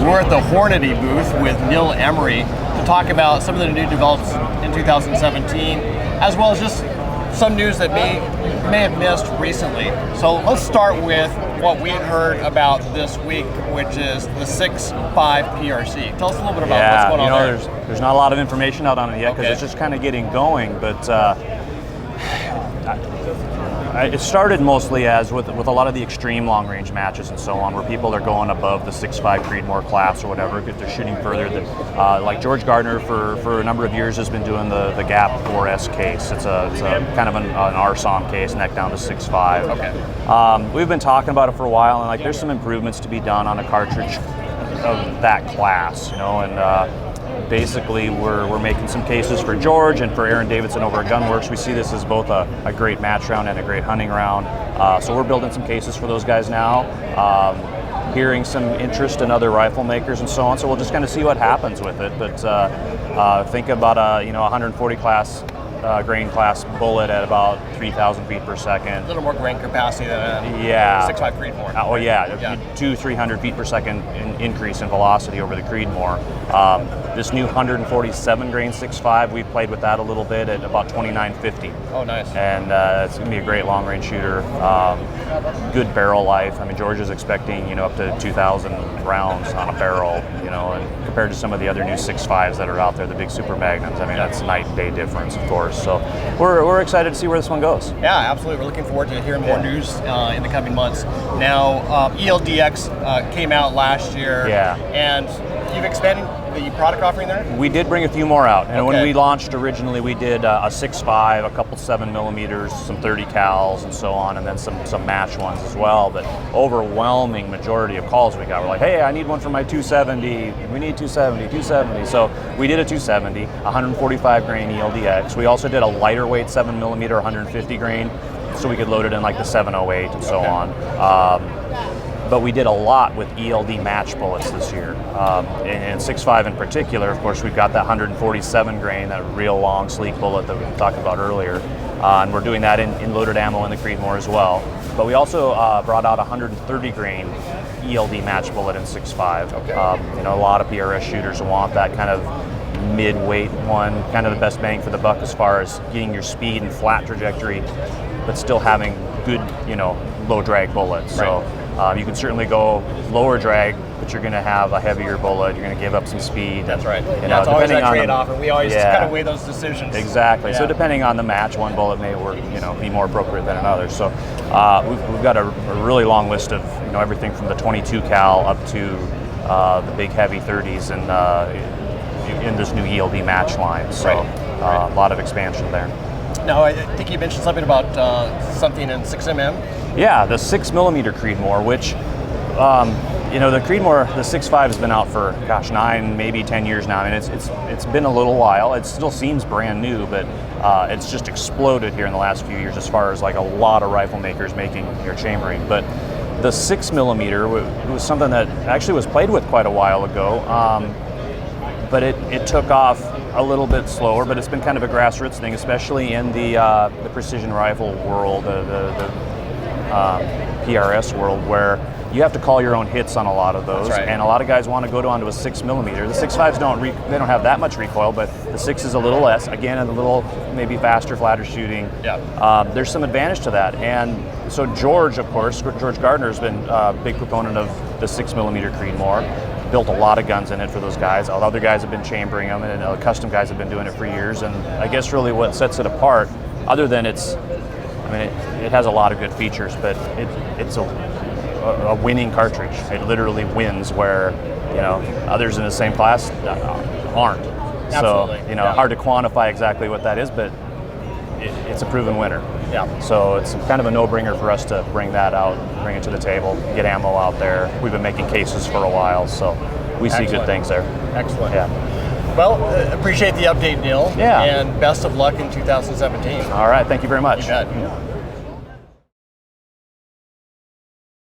We're at the Hornady booth with Neil Emery to talk about some of the new developments in 2017, as well as just some news that you may have missed recently. So let's start with what we heard about this week, which is the 6.5 PRC. Tell us a little bit about what's going on there. There's not a lot of information out on it yet because it's just kind of getting going, but it started mostly as with a lot of the extreme long-range matches and so on, where people are going above the 6.5 Creedmoor class or whatever, if they're shooting further. Like George Gardner for a number of years has been doing the Gap 4S case. It's a kind of an RSOM case, neck down to 6.5. Okay. We've been talking about it for a while, and there's some improvements to be done on a cartridge of that class, and basically, we're making some cases for George and for Aaron Davidson over at Gunworks. We see this as both a great match round and a great hunting round. So we're building some cases for those guys now, hearing some interest in other rifle makers and so on. So we'll just kind of see what happens with it. But think about a 140 class grain class bullet at about 3,000 feet per second. A little more grain capacity than a 6.5 Creedmoor. Oh yeah, 200-300 feet per second increase in velocity over the Creedmoor. This new 147 grain 6.5, we've played with that a little bit at about 2950. Oh, nice. And it's going to be a great long range shooter. Good barrel life. I mean, George is expecting up to 2,000 rounds on a barrel. And compared to some of the other new 6.5s that are out there, the big super magnums. I mean, that's a night and day difference, of course. So we're excited to see where this one goes. Yeah, absolutely. We're looking forward to hearing more news in the coming months. Now, ELD-X came out last year. Yeah. And you've expanded the product offering there? We did bring a few more out. And when we launched originally, we did a 6.5, a couple 7mm, some 30 cals and so on, and then some match ones as well. But overwhelming majority of calls we got were like, hey, I need one for my 270. We need 270. So we did a 270, 145 grain ELD-X. We also did a lighter weight 7mm, 150 grain, so we could load it in like the 708 and so on. But we did a lot with ELD match bullets this year. And 6.5 in particular, of course, we've got that 147 grain, that real long, sleek bullet that we talked about earlier. And we're doing that in loaded ammo in the Creedmoor as well. But we also brought out a 130 grain ELD match bullet in 6.5. A lot of PRS shooters want that kind of mid-weight one, kind of the best bang for the buck as far as getting your speed and flat trajectory, but still having good, low drag bullets. Right. So you can certainly go lower drag, but you're going to have a heavier bullet. You're going to give up some speed. That's right. That's always that trade-off, and we always kind of weigh those decisions. Exactly. Yeah. So depending on the match, one bullet may work, be more appropriate than another. So we've got a really long list of everything from the 22 cal up to the big heavy 30s in this new ELD match line. So a lot of expansion there. Now, I think you mentioned something about something in 6mm. Yeah, the 6mm Creedmoor, which, the Creedmoor, the 6.5 has been out for, 9, maybe 10 years now. I mean, it's been a little while. It still seems brand new, but it's just exploded here in the last few years as far as like a lot of rifle makers making your chambering. But the 6mm was something that actually was played with quite a while ago, but it took off a little bit slower, but it's been kind of a grassroots thing, especially in the precision rifle world, the PRS world, where you have to call your own hits on a lot of those. That's right. And a lot of guys want to go onto a 6mm. The 6.5s don't have that much recoil, but the 6 is a little less. Again, a little maybe faster, flatter shooting. Yeah. There's some advantage to that, and so George, of course, George Gardner has been a big proponent of the 6mm Creedmoor. Built a lot of guns in it for those guys. Other guys have been chambering them, and custom guys have been doing it for years. And I guess really what sets it apart, other than it has a lot of good features, but it's a winning cartridge. It literally wins where others in the same class aren't. Absolutely. So hard to quantify exactly what that is, but it's a proven winner. Yeah. So it's kind of a no-brainer for us to bring that out, bring it to the table, get ammo out there. We've been making cases for a while, so we see good things there. Excellent. Yeah. Well, appreciate the update, Neil. Yeah. And best of luck in 2017. All right. Thank you very much. You bet.